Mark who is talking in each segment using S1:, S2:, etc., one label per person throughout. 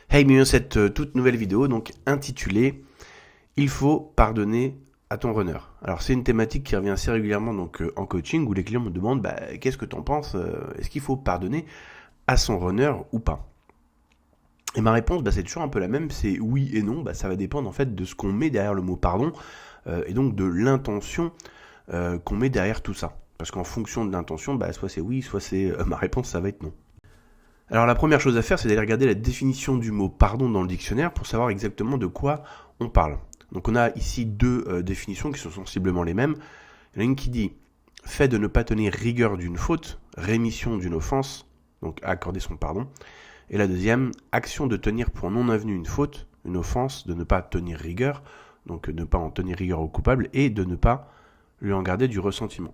S1: Hey, bienvenue dans cette toute nouvelle vidéo, donc intitulée Il faut pardonner à ton runner. Alors c'est une thématique qui revient assez régulièrement en coaching où les clients me demandent qu'est-ce que tu en penses, est-ce qu'il faut pardonner à son runner ou pas? Et ma réponse c'est toujours un peu la même, c'est oui et non, ça va dépendre en fait de ce qu'on met derrière le mot pardon et donc de l'intention qu'on met derrière tout ça. Parce qu'en fonction de l'intention, soit c'est oui, soit c'est ma réponse ça va être non. Alors la première chose à faire, c'est d'aller regarder la définition du mot pardon dans le dictionnaire pour savoir exactement de quoi on parle. Donc on a ici deux définitions qui sont sensiblement les mêmes. Il y en a une qui dit fait de ne pas tenir rigueur d'une faute, rémission d'une offense, donc accorder son pardon. Et la deuxième, action de tenir pour non avenue une faute, une offense, de ne pas tenir rigueur, donc ne pas en tenir rigueur au coupable et de ne pas lui en garder du ressentiment.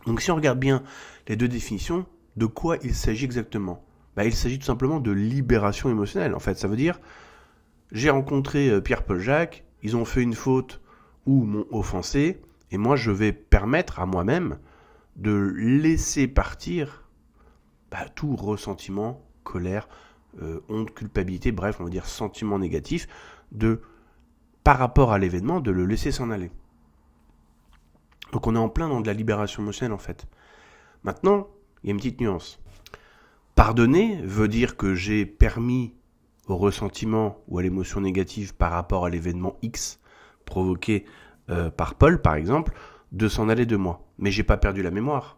S1: Donc si on regarde bien les deux définitions, de quoi il s'agit exactement? Il s'agit tout simplement de libération émotionnelle. En fait, ça veut dire, j'ai rencontré Pierre-Paul Jacques, ils ont fait une faute ou m'ont offensé, et moi je vais permettre à moi-même de laisser partir tout ressentiment, colère, honte, culpabilité, bref, on va dire sentiment négatif, par rapport à l'événement, de le laisser s'en aller. Donc on est en plein dans de la libération émotionnelle en fait. Maintenant, il y a une petite nuance. Pardonner veut dire que j'ai permis au ressentiment ou à l'émotion négative par rapport à l'événement X provoqué par Paul, par exemple, de s'en aller de moi. Mais j'ai pas perdu la mémoire.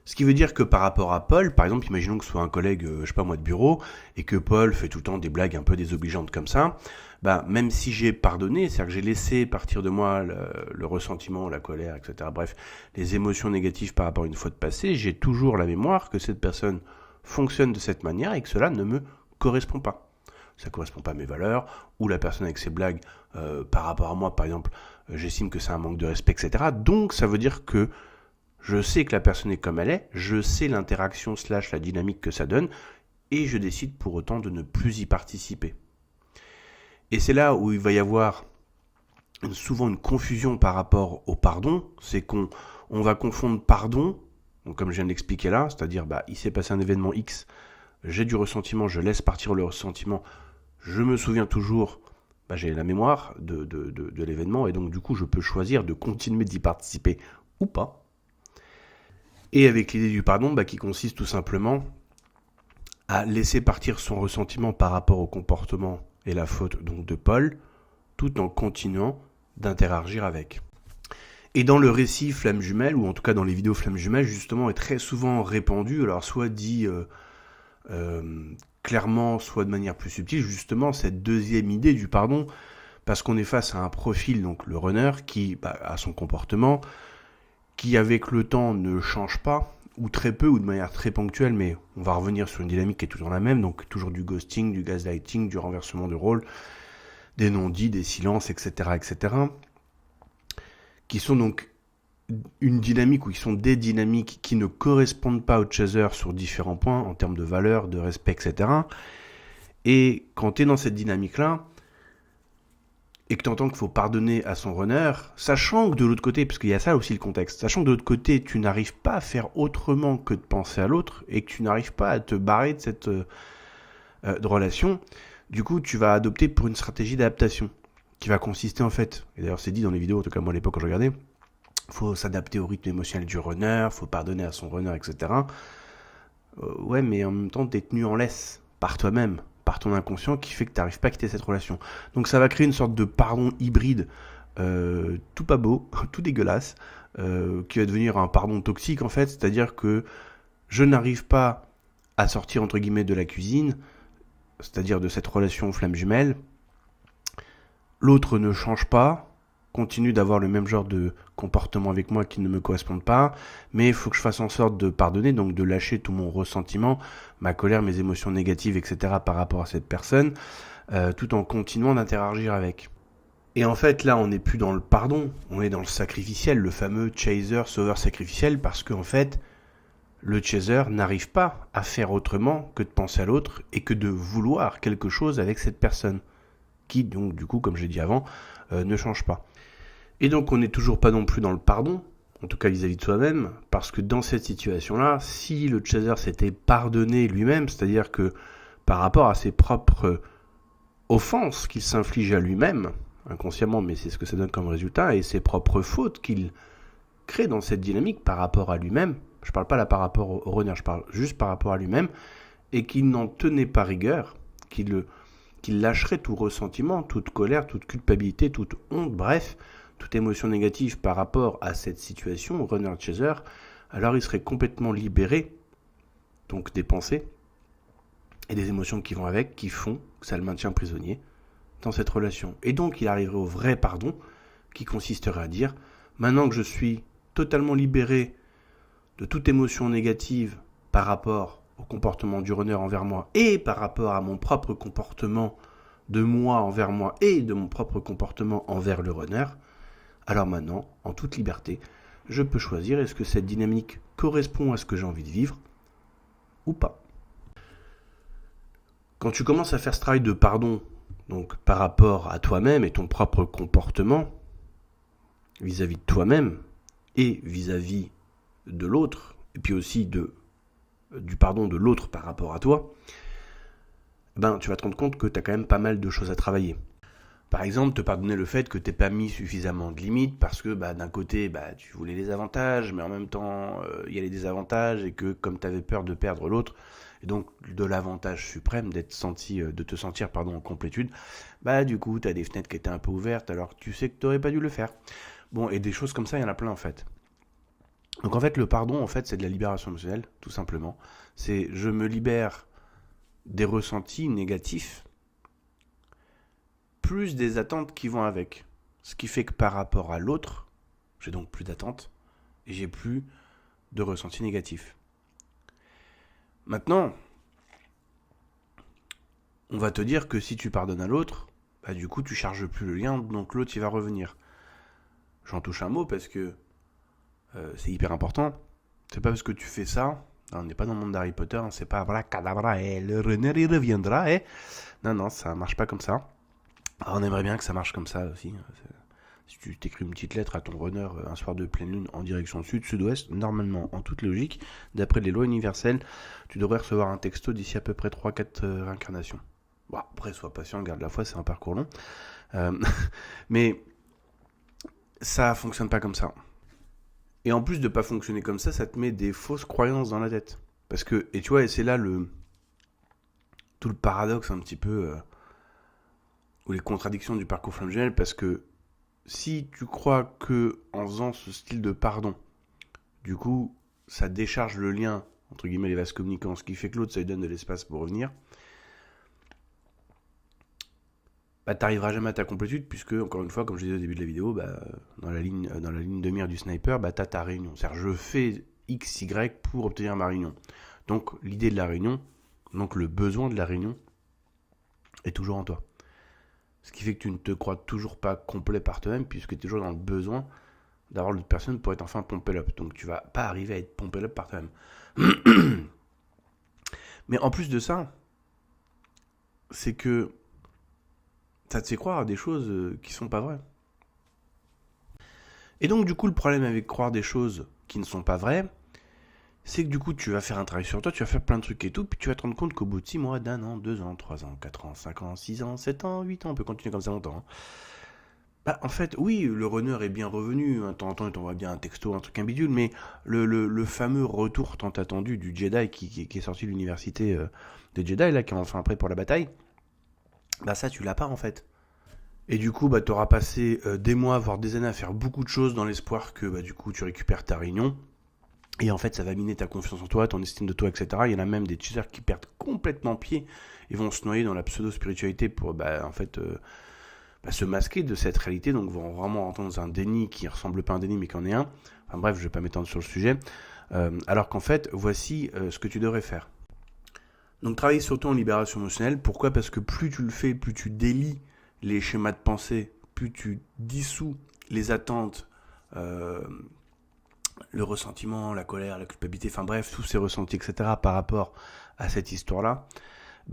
S1: Ce qui veut dire que par rapport à Paul, par exemple, imaginons que ce soit un collègue, de bureau, et que Paul fait tout le temps des blagues un peu désobligeantes comme ça, même si j'ai pardonné, c'est-à-dire que j'ai laissé partir de moi le ressentiment, la colère, etc., bref, les émotions négatives par rapport à une faute passée, j'ai toujours la mémoire que cette personne fonctionne de cette manière et que cela ne me correspond pas. Ça ne correspond pas à mes valeurs, ou la personne avec ses blagues par rapport à moi, par exemple, j'estime que c'est un manque de respect, etc. Donc ça veut dire que je sais que la personne est comme elle est, je sais l'interaction / la dynamique que ça donne, et je décide pour autant de ne plus y participer. Et c'est là où il va y avoir souvent une confusion par rapport au pardon, c'est qu'on va confondre pardon, donc comme je viens de l'expliquer là, c'est-à-dire il s'est passé un événement X, j'ai du ressentiment, je laisse partir le ressentiment, je me souviens toujours, j'ai la mémoire de l'événement, et donc du coup je peux choisir de continuer d'y participer ou pas. Et avec l'idée du pardon qui consiste tout simplement à laisser partir son ressentiment par rapport au comportement et la faute donc de Paul, tout en continuant d'interagir avec. Et dans le récit Flamme Jumelle, ou en tout cas dans les vidéos Flamme Jumelle, justement, est très souvent répandu, alors soit dit clairement, soit de manière plus subtile, justement, cette deuxième idée du pardon, parce qu'on est face à un profil, donc le runner, qui a son comportement, qui avec le temps ne change pas, ou très peu, ou de manière très ponctuelle, mais on va revenir sur une dynamique qui est toujours la même, donc toujours du ghosting, du gaslighting, du renversement de rôle, des non-dits, des silences, etc., qui sont donc une dynamique, ou qui sont des dynamiques qui ne correspondent pas au chaser sur différents points, en termes de valeur, de respect, etc. Et quand tu es dans cette dynamique-là, et que tu entends qu'il faut pardonner à son runner, sachant que de l'autre côté, parce qu'il y a ça aussi le contexte, sachant que de l'autre côté, tu n'arrives pas à faire autrement que de penser à l'autre, et que tu n'arrives pas à te barrer de cette de relation, du coup, tu vas adopter pour une stratégie d'adaptation, qui va consister en fait, et d'ailleurs c'est dit dans les vidéos, en tout cas moi à l'époque quand je regardais, faut s'adapter au rythme émotionnel du runner, faut pardonner à son runner, etc. Ouais, mais en même temps, t'es tenu en laisse par toi-même, par ton inconscient, qui fait que t'arrives pas à quitter cette relation. Donc ça va créer une sorte de pardon hybride, tout pas beau, tout dégueulasse, qui va devenir un pardon toxique en fait, c'est-à-dire que je n'arrive pas à sortir entre guillemets de la cuisine, c'est-à-dire de cette relation flamme jumelle, l'autre ne change pas, continue d'avoir le même genre de comportement avec moi qui ne me correspondent pas, mais il faut que je fasse en sorte de pardonner, donc de lâcher tout mon ressentiment, ma colère, mes émotions négatives, etc. par rapport à cette personne, tout en continuant d'interagir avec. Et en fait, là, on n'est plus dans le pardon, on est dans le sacrificiel, le fameux chaser, sauveur sacrificiel, parce qu'en fait, le chaser n'arrive pas à faire autrement que de penser à l'autre et que de vouloir quelque chose avec cette personne, qui, donc, du coup, comme j'ai dit avant, ne change pas. Et donc on n'est toujours pas non plus dans le pardon, en tout cas vis-à-vis de soi-même, parce que dans cette situation-là, si le chaser s'était pardonné lui-même, c'est-à-dire que par rapport à ses propres offenses qu'il s'inflige à lui-même, inconsciemment, mais c'est ce que ça donne comme résultat, et ses propres fautes qu'il crée dans cette dynamique par rapport à lui-même. Je parle pas là par rapport au runner, je parle juste par rapport à lui-même, et qu'il n'en tenait pas rigueur, qu'il lâcherait tout ressentiment, toute colère, toute culpabilité, toute honte, bref, toute émotion négative par rapport à cette situation, runner-chaser, alors il serait complètement libéré, donc des pensées et des émotions qui vont avec, qui font que ça le maintient prisonnier dans cette relation. Et donc il arriverait au vrai pardon, qui consisterait à dire, maintenant que je suis totalement libéré de toute émotion négative par rapport au comportement du runner envers moi et par rapport à mon propre comportement de moi envers moi et de mon propre comportement envers le runner, alors maintenant, en toute liberté, je peux choisir est-ce que cette dynamique correspond à ce que j'ai envie de vivre ou pas. Quand tu commences à faire ce travail de pardon, donc par rapport à toi-même et ton propre comportement vis-à-vis de toi-même et vis-à-vis de l'autre, et puis aussi du pardon de l'autre par rapport à toi, tu vas te rendre compte que tu as quand même pas mal de choses à travailler. Par exemple, te pardonner le fait que tu n'aies pas mis suffisamment de limites parce que d'un côté, tu voulais les avantages, mais en même temps, il y a les désavantages et que comme tu avais peur de perdre l'autre, et donc de l'avantage suprême de te sentir en complétude, du coup, tu as des fenêtres qui étaient un peu ouvertes alors que tu sais que tu n'aurais pas dû le faire. Bon, et des choses comme ça, il y en a plein en fait. Donc en fait, le pardon, en fait, c'est de la libération émotionnelle, tout simplement. C'est je me libère des ressentis négatifs plus des attentes qui vont avec. Ce qui fait que par rapport à l'autre, j'ai donc plus d'attentes et j'ai plus de ressentis négatifs. Maintenant, on va te dire que si tu pardonnes à l'autre, du coup tu charges plus le lien, donc l'autre il va revenir. J'en touche un mot parce que c'est hyper important. C'est pas parce que tu fais ça, on n'est pas dans le monde d'Harry Potter, c'est pas voilà, cadabra, le renard il reviendra, non, ça marche pas comme ça. Alors on aimerait bien que ça marche comme ça aussi. Si tu t'écris une petite lettre à ton runner un soir de pleine lune en direction sud-sud-ouest, normalement, en toute logique, d'après les lois universelles, tu devrais recevoir un texto d'ici à peu près 3-4 réincarnations. Bon, après, sois patient, garde la foi, c'est un parcours long. Mais ça fonctionne pas comme ça. Et en plus de pas fonctionner comme ça te met des fausses croyances dans la tête. Parce que, et tu vois, et c'est là tout le paradoxe un petit peu, ou les contradictions du parcours flammagénal, parce que si tu crois que en faisant ce style de pardon, du coup, ça décharge le lien, entre guillemets, les vases communicants, ce qui fait que l'autre, ça lui donne de l'espace pour revenir, t'arriveras jamais à ta complétude, puisque, encore une fois, comme je disais au début de la vidéo, dans la ligne de mire du sniper, t'as ta réunion. C'est-à-dire, je fais X, Y pour obtenir ma réunion. Donc, l'idée de la réunion, donc le besoin de la réunion, est toujours en toi. Ce qui fait que tu ne te crois toujours pas complet par toi-même, puisque tu es toujours dans le besoin d'avoir l'autre personne pour être enfin pompé up. Donc tu vas pas arriver à être pompé up par toi-même. Mais en plus de ça, c'est que ça te fait croire à des choses qui sont pas vraies. Et donc du coup, le problème avec croire des choses qui ne sont pas vraies, c'est que du coup, tu vas faire un travail sur toi, tu vas faire plein de trucs et tout, puis tu vas te rendre compte qu'au bout de 6 mois, d'1 an, 2 ans, 3 ans, 4 ans, 5 ans, 6 ans, 7 ans, 8 ans, on peut continuer comme ça longtemps. En fait, oui, le runner est bien revenu, de temps en temps il t'envoie bien un texto, un truc, un bidule, mais le fameux retour tant attendu du Jedi qui est sorti de l'université des Jedi, là, qui est enfin prêt pour la bataille, ça tu l'as pas en fait. Et du coup, t'auras passé des mois, voire des années à faire beaucoup de choses dans l'espoir que du coup tu récupères ta réunion. Et en fait, ça va miner ta confiance en toi, ton estime de toi, etc. Il y en a même des chasers qui perdent complètement pied et vont se noyer dans la pseudo-spiritualité pour, se masquer de cette réalité. Donc, vont vraiment rentrer dans un déni qui ressemble pas à un déni, mais qui en est un. Enfin bref, je vais pas m'étendre sur le sujet. Alors qu'en fait, voici ce que tu devrais faire. Donc, travailler sur toi en libération émotionnelle. Pourquoi ? Parce que plus tu le fais, plus tu délies les schémas de pensée, plus tu dissous les attentes, le ressentiment, la colère, la culpabilité, enfin bref, tous ces ressentis, etc. par rapport à cette histoire-là,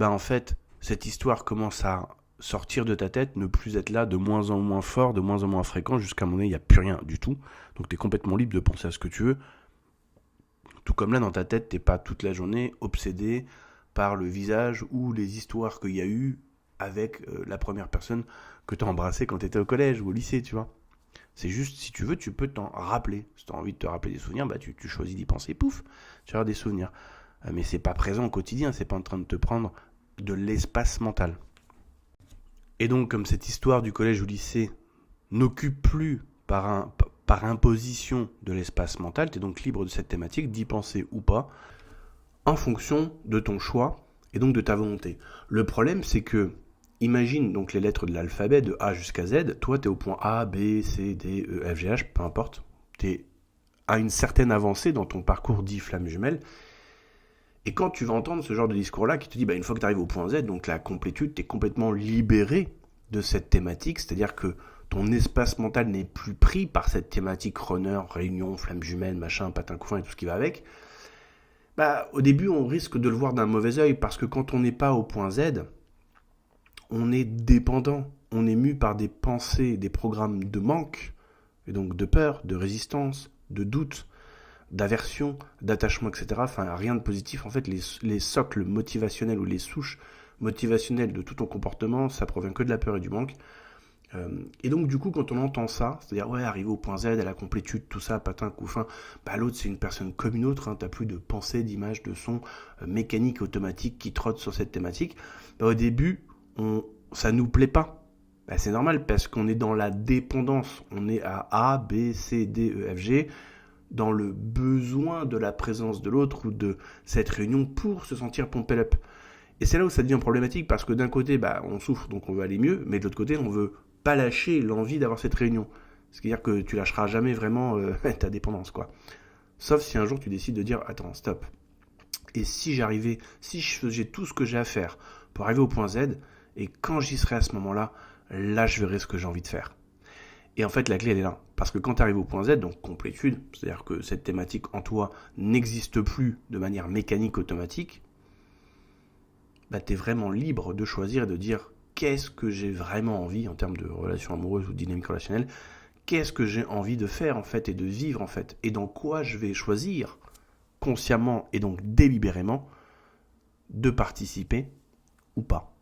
S1: en fait, cette histoire commence à sortir de ta tête, ne plus être là, de moins en moins fort, de moins en moins fréquent, jusqu'à un moment donné, il n'y a plus rien du tout. Donc tu es complètement libre de penser à ce que tu veux. Tout comme là, dans ta tête, tu n'es pas toute la journée obsédé par le visage ou les histoires qu'il y a eu avec la première personne que tu as embrassée quand tu étais au collège ou au lycée, tu vois. C'est juste, si tu veux, tu peux t'en rappeler. Si tu as envie de te rappeler des souvenirs, bah tu choisis d'y penser, pouf, tu vas avoir des souvenirs. Mais c'est pas présent au quotidien, c'est pas en train de te prendre de l'espace mental. Et donc, comme cette histoire du collège ou lycée n'occupe plus par imposition de l'espace mental, tu es donc libre de cette thématique, d'y penser ou pas, en fonction de ton choix et donc de ta volonté. Le problème, c'est que, imagine donc les lettres de l'alphabet de A jusqu'à Z, toi tu es au point A, B, C, D, E, F, G, H, peu importe, tu es à une certaine avancée dans ton parcours dit flamme jumelle, et quand tu vas entendre ce genre de discours-là qui te dit, une fois que tu arrives au point Z, donc la complétude, tu es complètement libéré de cette thématique, c'est-à-dire que ton espace mental n'est plus pris par cette thématique runner, réunion, flamme jumelle, machin, patin couffin et tout ce qui va avec, au début, on risque de le voir d'un mauvais œil parce que quand on n'est pas au point Z, on est dépendant, on est mu par des pensées, des programmes de manque, et donc de peur, de résistance, de doute, d'aversion, d'attachement, etc. Enfin, rien de positif. En fait, les socles motivationnels ou les souches motivationnelles de tout ton comportement, ça provient que de la peur et du manque. Et donc du coup quand on entend ça, c'est-à-dire arriver au point Z, à la complétude, tout ça, patin, couffin, l'autre c'est une personne comme une autre, t'as plus de pensée, d'image, de son, mécanique, automatique qui trotte sur cette thématique, au début ça nous plaît pas. C'est normal parce qu'on est dans la dépendance, on est à A, B, C, D, E, F, G, dans le besoin de la présence de l'autre ou de cette réunion pour se sentir pompé up. Et c'est là où ça devient problématique parce que d'un côté, on souffre donc on veut aller mieux, mais de l'autre côté, on veut pas lâcher l'envie d'avoir cette réunion. C'est-à-dire que tu lâcheras jamais vraiment ta dépendance, quoi. Sauf si un jour tu décides de dire, attends, stop. Et si je faisais tout ce que j'ai à faire pour arriver au point Z, et quand j'y serai à ce moment-là, là je verrai ce que j'ai envie de faire. Et en fait, la clé, elle est là. Parce que quand tu arrives au point Z, donc complétude, c'est-à-dire que cette thématique en toi n'existe plus de manière mécanique, automatique, tu es vraiment libre de choisir et de dire qu'est-ce que j'ai vraiment envie en termes de relation amoureuse ou dynamique relationnelle, qu'est-ce que j'ai envie de faire en fait et de vivre en fait, et dans quoi je vais choisir consciemment et donc délibérément de participer ou pas.